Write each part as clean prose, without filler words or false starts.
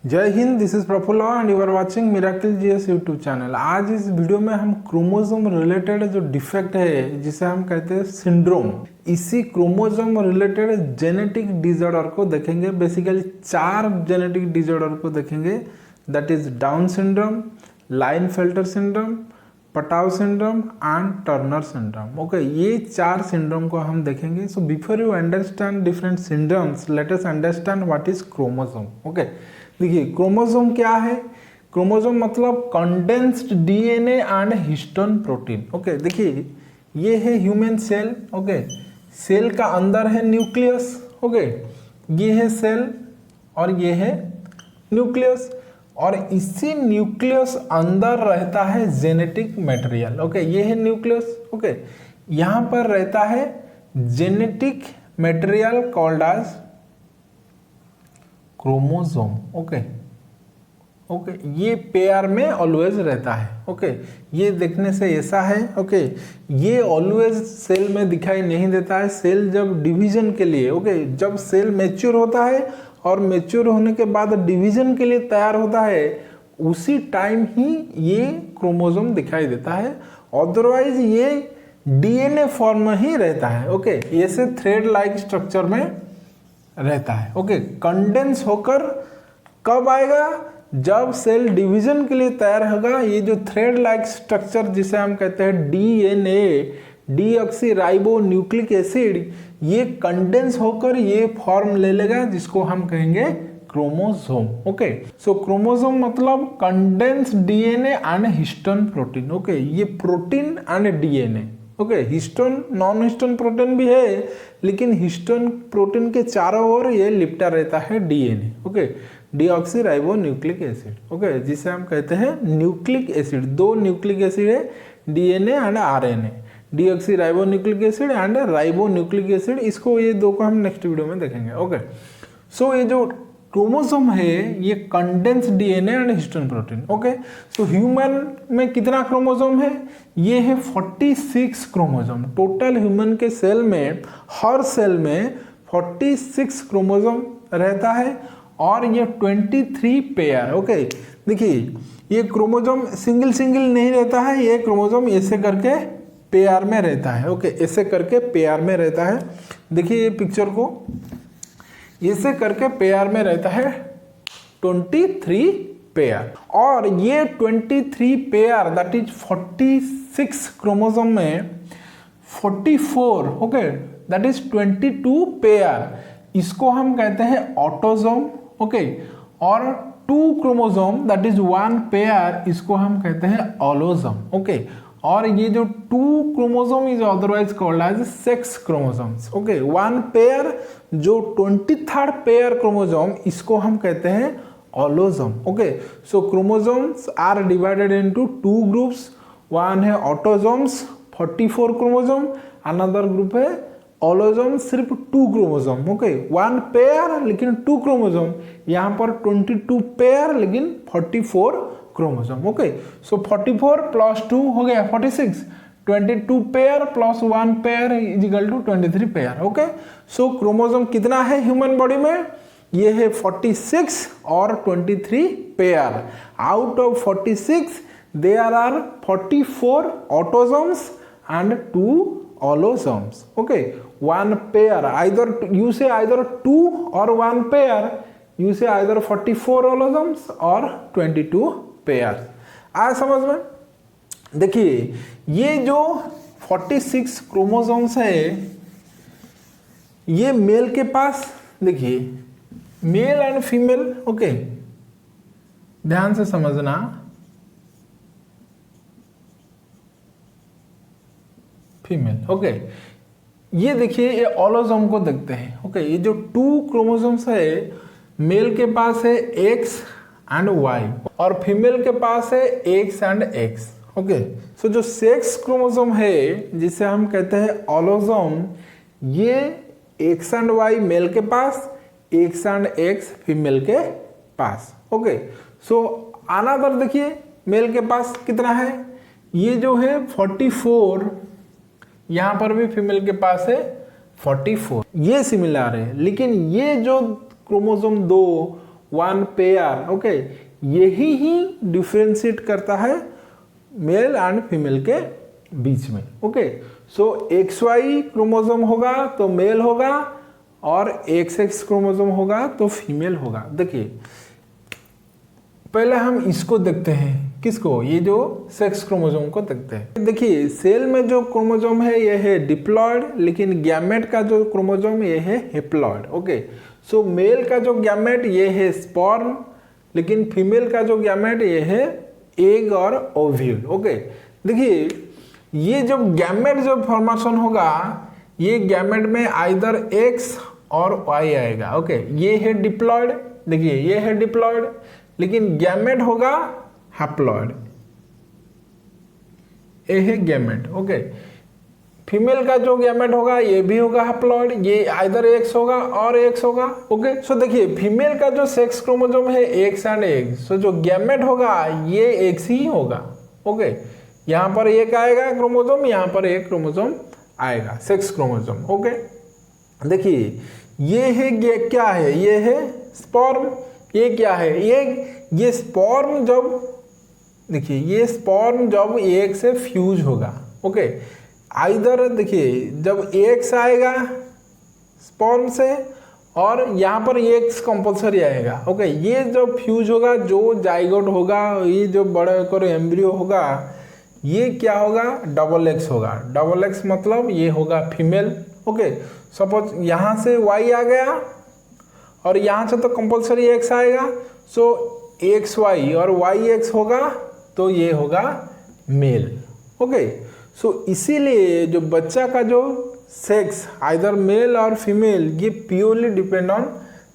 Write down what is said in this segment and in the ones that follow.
जय हिंद, this is Praful and you are watching miracle GS YouTube channel. आज इस वीडियो में हम क्रोमोसोम रिलेटेड जो डिफेक्ट है जिसे हम कहते हैं सिंड्रोम, इसी क्रोमोसोम रिलेटेड जेनेटिक डिसऑर्डर को देखेंगे। बेसिकली 4 जेनेटिक डिसऑर्डर को देखेंगे, that is Down syndrome, Klinefelter syndrome, Patau syndrome and Turner syndrome. Okay, ये 4 सिंड्रोम को हम देखेंगे। So before you understand different syndromes, let us understand what is chromosome. Okay, देखिए chromosome क्या है। क्रोमोसोम मतलब condensed DNA and histone protein. Okay, देखिए ये है ह्यूमन सेल। ओके, सेल का अंदर है न्यूक्लियस। ओके, ये है सेल और ये है न्यूक्लियस, और इसी न्यूक्लियस अंदर रहता है जेनेटिक मटेरियल। ओके, ये है न्यूक्लियस। ओके, यहाँ पर रहता है genetic material called as chromosome. Okay okay, ये पेयर में ऑलवेज रहता है। ओके, ये देखने से ऐसा है। ओके, ये ऑलवेज सेल में दिखाई नहीं देता है। सेल जब डिवीजन के लिए, ओके, जब सेल मैच्योर होता है और मैच्योर होने के बाद डिवीजन के लिए तैयार होता है, उसी टाइम ही ये क्रोमोसोम दिखाई देता है। अदरवाइज ये डीएनए फॉर्म में ही रहता है। ओके, ऐसे थ्रेड लाइक स्ट्रक्चर में रहता है। ओके, कंडेंस होकर कब आएगा? जब सेल डिवीजन के लिए तैयार होगा। ये जो थ्रेड लाइक स्ट्रक्चर जिसे हम कहते हैं DNA, deoxyribonucleic acid, ये कंडेंस होकर ये फॉर्म ले लेगा जिसको हम कहेंगे क्रोमोसोम। ओके, सो क्रोमोसोम मतलब condense DNA and histone protein. Okay, ये protein and DNA. Okay, histone non histone protein भी है, लेकिन हिस्टोन प्रोटीन के चारों ओर ये लिपटा रहता है DNA. Okay, deoxy ribo nucleic acid. Okay, जिसे हम कहते हैं न्यूक्लिक एसिड। 2 न्यूक्लिक एसिड है, DNA and RNA, deoxy ribo nucleic acid and ribo nucleic acid. इसको ये 2 को हम नेक्स्ट वीडियो में देखेंगे। ओके, सो ये जो क्रोमोसोम है ये condense DNA and histone protein. Okay, तो ह्यूमन में कितना क्रोमोसोम है? ये है 46 क्रोमोसोम। टोटल ह्यूमन के सेल में, हर सेल में 46 क्रोमोसोम रहता है और ये 23 पेयर। ओके, देखिए ये क्रोमोसोम सिंगल सिंगल नहीं रहता है, ये क्रोमोसोम ऐसे करके पेयर में रहता है। ओके, ऐसे करके पेयर में रहता है। देखिए ये पिक्चर को, ऐसे करके पेयर में रहता है 23 पेयर, और ये 23 पेयर दैट इज 46 क्रोमोसोम में 44, ओके, दैट इज 22 पेयर, इसको हम कहते हैं ऑटोसोम। ओके, और 2 क्रोमोसोम दैट इज 1 पेयर, इसको हम कहते हैं ऑलोसोम। ओके, और ये जो 2 chromosome is otherwise called as sex chromosomes. Okay, 1 pair जो 23rd पेयर क्रोमोसोम, इसको हम कहते हैं allosome. Okay, so chromosomes are divided into 2 groups. One है ऑटोसोम्स 44 क्रोमोसोम, अनदर ग्रुप है ऑलोसोम सिर्फ 2 क्रोमोसोम। ओके, 1 पेयर लेकिन 2 क्रोमोसोम, यहाँ पर 22 पेयर लेकिन 44 क्रोमोसोम। ओके, सो 44 प्लस 2 हो गया 46, 22 pair plus 1 pair is equal to 23 pair. Okay, so chromosome कितना है ह्यूमन बॉडी में? ये है 46 और 23 pair. Out of 46 there are 44 autosomes and 2 allosomes. Okay, 1 pair, either you say either 2 or 1 pair, you say either 44 ऑलोसोम्स और 22 pair. आया समझ में? देखिए ये जो 46 क्रोमोसोम्स है, ये मेल के पास, देखिए मेल एंड फीमेल। ओके, ध्यान से समझना, फीमेल। ओके, ये देखिए ये ऑलोसोम को देखते हैं। ओके, ये जो 2 क्रोमोसोम्स है, मेल के पास है X एंड Y और फीमेल के पास है X एंड X। ओके, सो जो सेक्स क्रोमोसोम है जिसे हम कहते हैं ऑलोसोम, ये X एंड Y मेल के पास, X एंड X फीमेल के पास। ओके, सो अनदर देखिए मेल के पास कितना है? ये जो है 44, यहाँ पर भी फीमेल के पास है 44, ये सिमिलर है। लेकिन ये जो क्रोमोसोम 2 वन पेयर, ओके, यही ही डिफ्रेंशिएट करता है मेल एंड फीमेल के बीच में, ओके। सो XY क्रोमोसोम होगा तो मेल होगा और XX क्रोमोसोम होगा तो फीमेल होगा। देखिए पहले हम इसको देखते हैं, किसको, ये जो सेक्स क्रोमोसोम को देखते हैं। देखिए सेल में जो क्रोमोसोम है ये है डिप्लॉयड, लेकिन गैमेट का जो क्रोमोसोम ये है हेप्लॉयड, ओके। सो मेल का जो गैमेट ये है स्पर्म, लेकिन फीमेल का जो गैमेट ये है एग और ओव्यूल, ओके। देखिए ये जो गैमेट जो फॉर्मेशन होगा, ये गैमेट में आइदर X और Y आएगा, ओके। ये है डिप्लॉयड, देखिए ये है डिप्लॉयड, लेकिन गैमेट होगा हैप्लॉयड, ये है गैमेट, ओके। फीमेल का जो गैमेट होगा ये भी होगा हैप्लॉयड, ये आइदर X होगा और X होगा, ओके। सो देखिए फीमेल का जो सेक्स क्रोमोसोम है X एंड X, सो जो गैमेट होगा ये X ही होगा, ओके। यहाँ पर एक आएगा क्रोमोसोम, यहाँ पर एक क्रोमोसोम आएगा, सेक्स क्रोमोसोम, ओके। देखिए ये है क्या है, ये है स्पर्म, ये क्या है, ये स्पर्म जब, देखिए ये स्पर्म जब एक से फ्यूज होगा, ओके। आइदर देखिए जब X आएगा स्पर्म से और यहाँ पर X कंपल्सरी आएगा, ओके। ये जब फ्यूज होगा, जो जाइगोट होगा, ये जो बड़ा कर एम्ब्रियो होगा, ये क्या होगा, डबल X होगा। डबल X मतलब ये होगा फीमेल, ओके। सपोज यहाँ से Y आ गया और यहाँ से तो कंपल्सरी X आएगा, सो XY और YX होगा तो ये होगा मेल, ओके। सो इसीलिए जो बच्चा का जो सेक्स आइदर मेल और फीमेल, ये purely depend on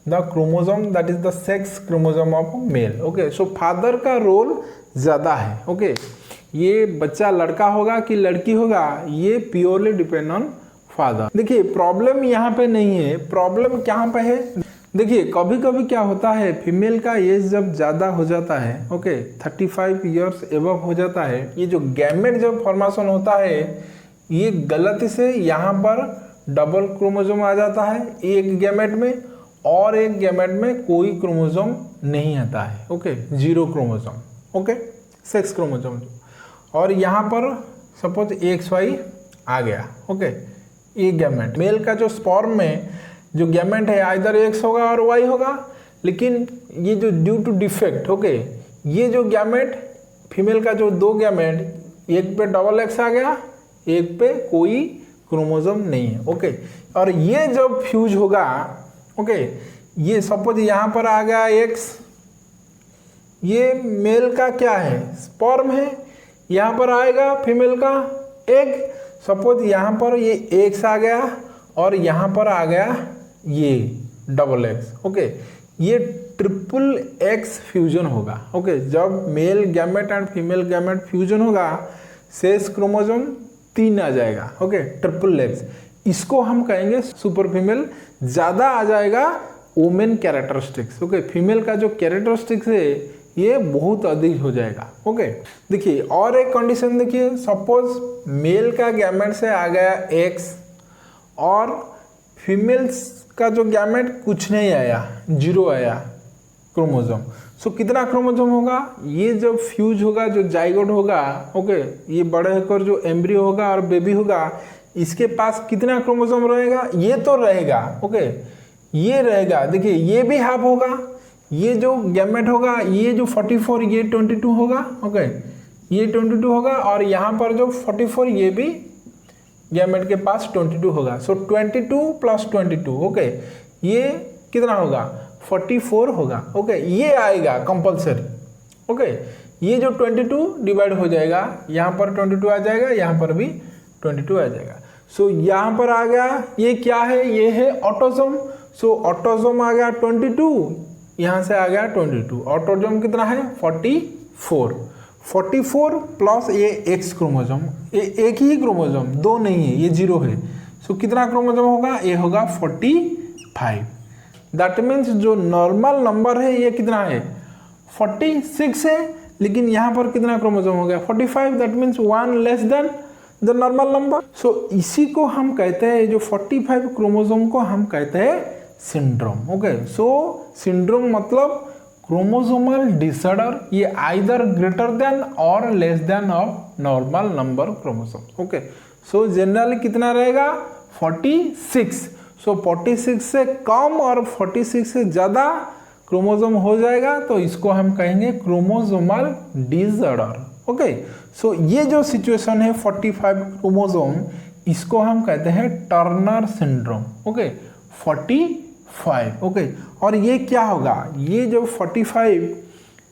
the chromosome, that is the sex chromosome of male, okay. So father का रोल ज़्यादा है, ओके। ये बच्चा लड़का होगा कि लड़की होगा, ये प्योरली डिपेंड ऑन फादर। देखिए प्रॉब्लम यहाँ पे नहीं है, प्रॉब्लम कहाँ पे है, देखिए कभी कभी क्या होता है, फीमेल का एज जब ज़्यादा हो जाता है, ओके, 35 इयर्स एबव हो जाता है, ये जो गैमेट जब फॉर्मेशन होता है, ये गलती से यहाँ पर डबल क्रोमोसोम आ जाता है एक गैमेट में, और एक गैमेट में कोई क्रोमोसोम नहीं आता है, okay, zero chromosome, okay, sex chromosome. और यहाँ पर सपोज XY आ गया, ओके, ये गैमेट, मेल का जो स्पर्म में जो गैमेट है आइदर X होगा और Y होगा, लेकिन ये जो ड्यू टू डिफेक्ट, ओके, ये जो गैमेट फीमेल का जो दो गैमेट, एक पे डबल X आ गया, एक पे कोई क्रोमोसोम नहीं है, ओके। और ये जब फ्यूज होगा, ओके, ये सपोज यहाँ पर आ गया X, ये मेल का क्या है, स्पर्म है, यहाँ पर आएगा फीमेल का एग, सपोज यहाँ पर ये X आ गया और यहाँ पर आ गया ये डबल X, ओके। ये ट्रिपल X फ्यूजन होगा, ओके। जब male gamete and female gamete fusion होगा, सेक्स क्रोमोसोम 3 आ जाएगा, ओके, ट्रिपल X। इसको हम कहेंगे सुपर फीमेल। ज़्यादा आ जाएगा वोमेन कैरेक्टरिस्टिक्स, ओके। फीमेल का जो कैरेक्टरिस्टिक्स है ये बहुत अधिक हो जाएगा, ओके। देखिए और एक कंडीशन देखिए, सपोज मेल का गैमेट से आ गया X और फीमेल्स का जो गैमेट कुछ नहीं आया, जीरो आया क्रोमोसोम, सो कितना क्रोमोसोम होगा, ये जब फ्यूज होगा, जो जाइगोट होगा, ओके, ये बड़े होकर जो एम्ब्रियो होगा और बेबी होगा, इसके पास कितना क्रोमोसोम रहेगा, ये तो रहेगा, ओके, ये रहेगा। देखिए ये भी हाफ होगा, ये जो गैमेट होगा, ये जो 44, ये 22 होगा, ओके, ये 22 होगा, और यहाँ पर जो 44, ये भी गैमेट के पास 22 होगा। सो 22 + 22, ओके, ये कितना होगा, 44 होगा, ओके। ये आएगा कंपल्सरी, ओके। ये जो 22 डिवाइड हो जाएगा, यहाँ पर 22 आ जाएगा, यहाँ पर भी 22 आ जाएगा। सो यहाँ पर आ गया, ये क्या है, ये है ऑटोसोम। सो ऑटोसोम आ गया 22, यहाँ से आ गया 22, ऑटोसोम कितना है 44 प्लस ये X क्रोमोसोम, ये एक ही क्रोमोसोम, दो नहीं है, ये 0 है। सो कितना क्रोमोसोम होगा, ये होगा 45। दैट मीन्स जो नॉर्मल नंबर है ये कितना है 46 है, लेकिन यहाँ पर कितना क्रोमोसोम हो गया 45, that means 1 less than the normal number. So इसी को हम कहते हैं, जो 45 क्रोमोसोम को हम कहते हैं सिंड्रोम। ओके, सो सिंड्रोम मतलब क्रोमोसोमल डिसऑर्डर, ये आइदर ग्रेटर देन और less than of normal number chromosome. Okay, so generally कितना रहेगा 46। सो 46 से कम और 46 से ज़्यादा क्रोमोसोम हो जाएगा तो इसको हम कहेंगे क्रोमोसोमल डिसऑर्डर। ओके, सो ये जो सिचुएशन है 45 क्रोमोसोम, इसको हम कहते हैं टर्नर सिंड्रोम। ओके, 45। ओके, और ये क्या होगा, ये जो 45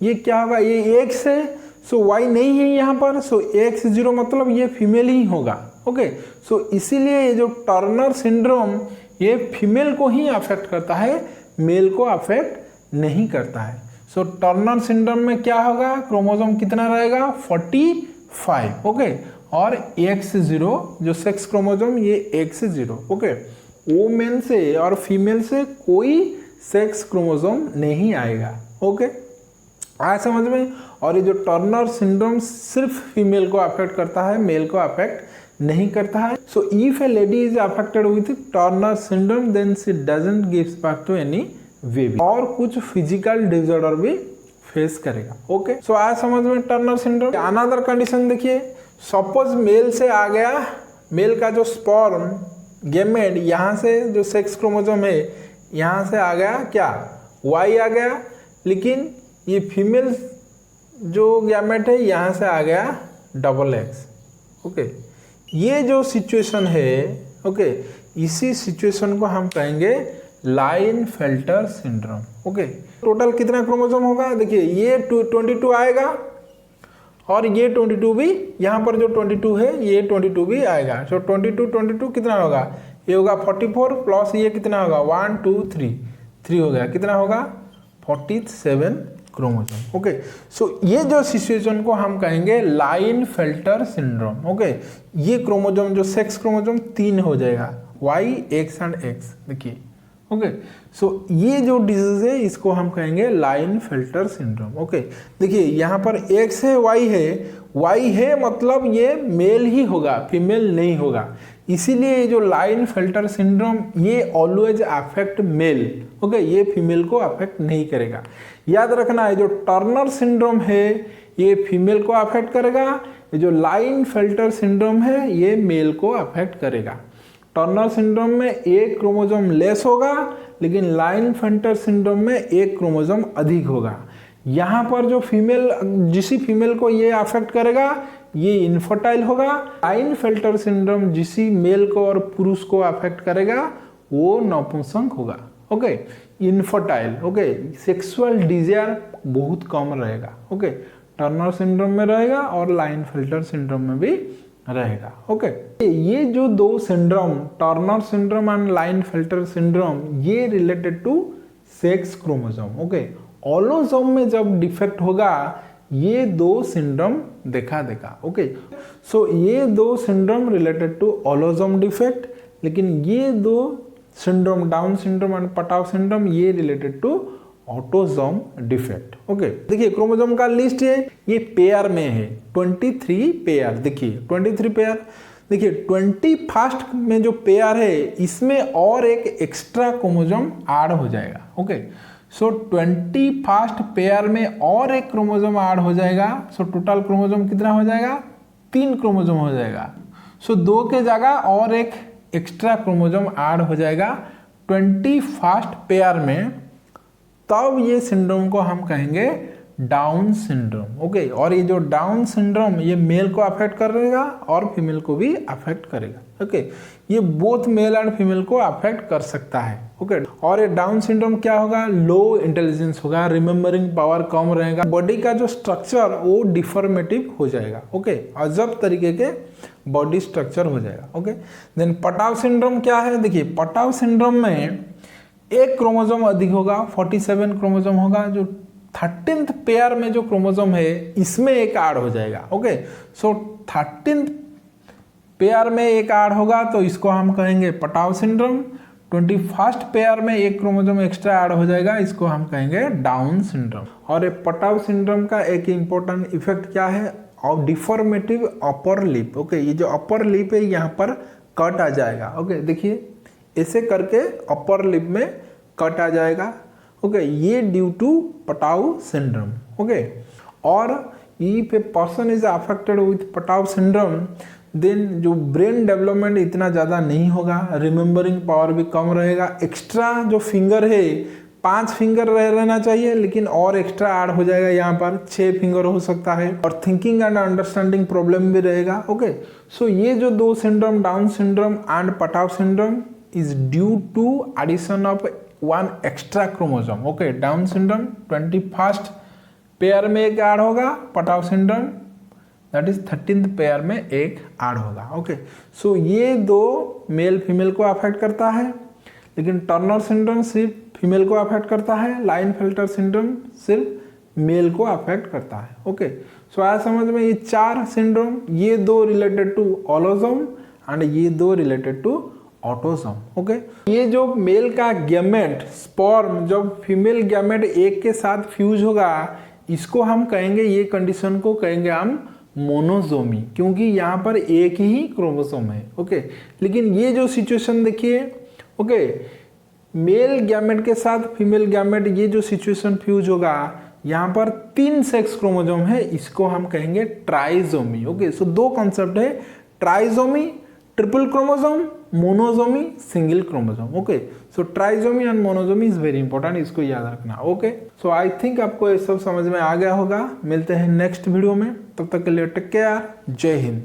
ये क्या होगा, ये एक्स है, सो वाई नहीं है यहाँ पर, सो X0 मतलब ये फीमेल ही होगा। ओके, सो इसीलिए ये जो टर्नर सिंड्रोम ये फीमेल को ही अफेक्ट करता है, मेल को अफेक्ट नहीं करता है। सो टर्नर सिंड्रोम में क्या होगा, क्रोमोसोम कितना रहेगा 45। ओके, और X0 जो सेक्स क्रोमोसोम ये X0। ओके, वो मेल से और फीमेल से कोई सेक्स क्रोमोसोम नहीं आएगा। ओके, आया समझ में। और ये जो टर्नर सिंड्रोम सिर्फ फीमेल को अफेक्ट करता है, मेल को अफेक्ट नहीं करता है। So if a lady is affected with Turner syndrome then she doesn't gives birth to any baby, और कुछ फिजिकल डिसऑर्डर भी फेस करेगा। ओके, सो आया समझ में टर्नर सिंड्रोम। अनदर कंडीशन देखिए, सपोज मेल से आ गया, मेल का जो स्पर्म गैमेट यहाँ से जो सेक्स क्रोमोसोम है यहाँ से आ गया क्या वाई आ गया, लेकिन ये फीमेल जो गैमेट है यहाँ से आ गया XX। ओके, ये जो सिचुएशन है, ओके, इसी सिचुएशन को हम कहेंगे लाइनफेल्टर सिंड्रोम। ओके, टोटल कितना क्रोमोसोम होगा, देखिए ये 22 आएगा और ये 22 भी, यहाँ पर जो 22 है ये 22 भी आएगा। सो 22 कितना होगा, ये होगा 44 प्लस ये कितना होगा 1 2 3 हो गया, कितना होगा 47 क्रोमोसोम। ओके, सो ये जो सिचुएशन को हम कहेंगे लाइनफेल्टर सिंड्रोम। ओके, ये क्रोमोसोम जो सेक्स क्रोमोसोम 3 हो जाएगा, Y X एंड X। देखिए, ओके, सो ये जो डिजीज है इसको हम कहेंगे लाइनफेल्टर सिंड्रोम। ओके, देखिए यहाँ पर X है, Y है मतलब ये मेल ही होगा, फीमेल नहीं होगा। इसीलिए जो लाइनफेल्टर सिंड्रोम ये ऑलवेज अफेक्ट मेल। ओके, ये फीमेल को अफेक्ट नहीं करेगा। याद रखना है, जो टर्नर सिंड्रोम है ये फीमेल को अफेक्ट करेगा, ये जो लाइनफेल्टर सिंड्रोम है ये मेल को अफेक्ट करेगा। टर्नर सिंड्रोम में एक क्रोमोसोम लेस होगा, लेकिन लाइनफेल्टर सिंड्रोम में एक क्रोमोसोम अधिक होगा। यहाँ पर जो फीमेल, जिस फीमेल को ये अफेक्ट करेगा ये इनफर्टाइल होगा। लाइनफेल्टर सिंड्रोम जिस मेल को और पुरुष को अफेक्ट करेगा वो नपुंसक होगा। Okay, infertile. Okay, sexual desire बहुत कम रहेगा। ओके, टर्नर सिंड्रोम में रहेगा और लाइनफेल्टर सिंड्रोम में भी रहेगा। ओके, ये जो दो syndrome, Turner syndrome and Klinefelter syndrome, ये related to sex chromosome. Okay, allosome में जब डिफेक्ट होगा ये दो सिंड्रोम देखा देगा। ओके, सो ये दो syndrome related to allosome defect, लेकिन ये दो syndrome, Down syndrome and Patau syndrome, ये related to autosome defect. Okay, देखिए क्रोमोसोम का लिस्ट है, ये पेयर में है 23 पेयर। देखिए 23 पेयर, देखिए 21st में जो पेयर है इसमें और एक एक्स्ट्रा क्रोमोसोम ऐड हो जाएगा। ओके, सो 21st पेयर में और एक क्रोमोसोम ऐड हो जाएगा। सो टोटल क्रोमोसोम कितना हो जाएगा, 3 क्रोमोसोम हो जाएगा। सो 2 के जगह और एक एक्स्ट्रा क्रोमोसोम ऐड हो जाएगा 21st पेयर में, तब ये सिंड्रोम को हम कहेंगे डाउन सिंड्रोम। ओके, और ये जो डाउन सिंड्रोम ये मेल को अफेक्ट करेगा और फीमेल को भी अफेक्ट करेगा। ओके, ये बोथ मेल एंड फीमेल को अफेक्ट कर सकता है। ओके, और ये डाउन सिंड्रोम क्या होगा, लो इंटेलिजेंस होगा, रिमेम्बरिंग पावर कम रहेगा, बॉडी का जो स्ट्रक्चर वो डिफॉर्मेटिव हो जाएगा। ओके, अजब तरीके के बॉडी स्ट्रक्चर हो जाएगा। ओके, देन पटाव सिंड्रोम क्या है, देखिए पटाव सिंड्रोम में एक क्रोमोसोम अधिक होगा, 47 क्रोमोसोम होगा। जो 13th पेयर में जो क्रोमोसोम है इसमें एक ऐड हो जाएगा। ओके, सो 13th पेयर में एक ऐड होगा तो इसको हम कहेंगे पटाव सिंड्रोम। 21st पेयर में एक क्रोमोसोम एक्स्ट्रा ऐड हो जाएगा, इसको हम कहेंगे डाउन सिंड्रोम। और ये पटाव सिंड्रोम का एक इंपॉर्टेंट इफेक्ट क्या है, और डिफॉर्मेटिव अपर लिप। ओके, ये जो अपर लिप है यहाँ पर कट आ जाएगा। ओके, देखिए ऐसे करके अपर लिप में कट आ जाएगा। ओके, ये due to Patau syndrome. Okay, और if a person is affected with Patau syndrome then जो ब्रेन डेवलपमेंट इतना ज़्यादा नहीं होगा, रिमेंबरिंग पावर भी कम रहेगा, एक्स्ट्रा जो फिंगर है 5 फिंगर रहना चाहिए लेकिन और एक्स्ट्रा ऐड हो जाएगा, यहाँ पर 6 फिंगर हो सकता है, और थिंकिंग एंड अंडरस्टैंडिंग प्रॉब्लम भी रहेगा। ओके, सो ये जो 2 syndrome, Down syndrome and Patau syndrome is due to addition of 1 extra chromosome. Okay, Down syndrome 21st pair में एक ऐड होगा, Patau syndrome that is 13th pair में एक add होगा। ओके, सो ये 2 मेल फीमेल को अफेक्ट करता है, लेकिन टर्नर सिंड्रोम सिर्फ फीमेल को अफेक्ट करता है, लाइनफेल्टर सिंड्रोम सिर्फ मेल को अफेक्ट करता है। ओके, सो आया समझ में, ये 4 सिंड्रोम, ये 2 रिलेटेड टू ऑलोसोम एंड ये 2 रिलेटेड टू ऑटोसोम। ओके, ये जो मेल का गैमेट स्पर्म जब फीमेल गैमेट एक के साथ फ्यूज होगा, इसको हम कहेंगे, ये कंडीशन को कहेंगे हम मोनोजोमी, क्योंकि यहाँ पर एक ही क्रोमोसोम है। ओके, लेकिन ये जो सिचुएशन देखिए, ओके, मेल गैमेट के साथ फीमेल गैमेट, ये जो सिचुएशन फ्यूज होगा, यहाँ पर 3 सेक्स क्रोमोसोम है, इसको हम कहेंगे ट्राइजोमी। ओके, सो 2 कॉन्सेप्ट है, trisomy triple chromosome, monosomy single chromosome. Okay, so trisomy and monosomy is very important, इसको याद रखना। ओके, सो आई थिंक आपको ये सब समझ में आ गया होगा। मिलते हैं नेक्स्ट वीडियो में, तब तक के लिए टेक केयर, जय हिंद।